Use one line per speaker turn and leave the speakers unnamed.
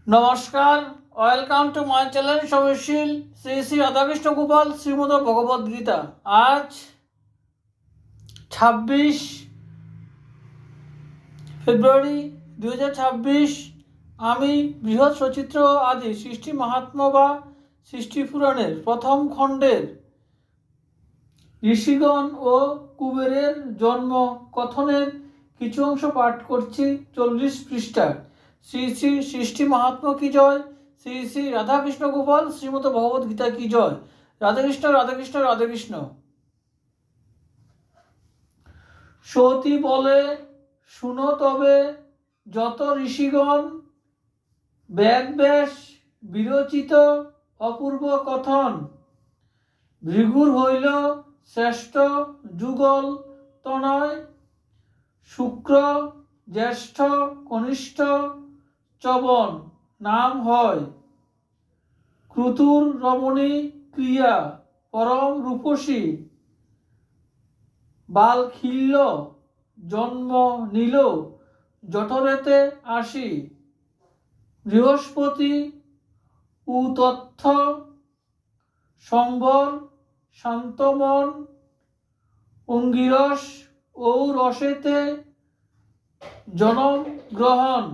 নমস্কার, welcome to my channel সবশীল শ্রী শ্রী রাধাকৃষ্ণ গোপাল শ্রীমদ ভগবদ গীতা। আজ 26 ফেব্রুয়ারি 2026। আমি বৃহৎ সচিত্র আদি সৃষ্টি মাহাত্ম্য বা সৃষ্টি পুরাণের প্রথম খণ্ডের ঋষিগণ ও কুবেরের জন্ম কথনের কিছু অংশ পাঠ করছি। 40 পৃষ্ঠা। শ্রী শ্রী সৃষ্টি মাহাত্ম্য কি জয়, শ্রী শ্রী রাধাকৃষ্ণ গোপাল শ্রীমদ ভগবদ গীতা কি জয়। রাধাকৃষ্ণ রাধাকৃষ্ণ রাধাকৃষ্ণ। সতী বলে, শুনো তবে যত ঋষিগণ, বেদব্যাস বিরচিত অপূর্ব কথন। ভৃগুর হইল শ্রেষ্ঠ যুগল তনয়, শুক্র জ্যেষ্ঠ কনিষ্ঠ চবন নাম হয়। ক্রতুর রমণী ক্রিয়া পরম রূপসী, বালখিল্য জন্ম নিল জঠরেতে আসি। বৃহস্পতি উতথ্য সম্বর শান্তমন, অঙ্গিরস ও রসেতে জনম গ্রহণ।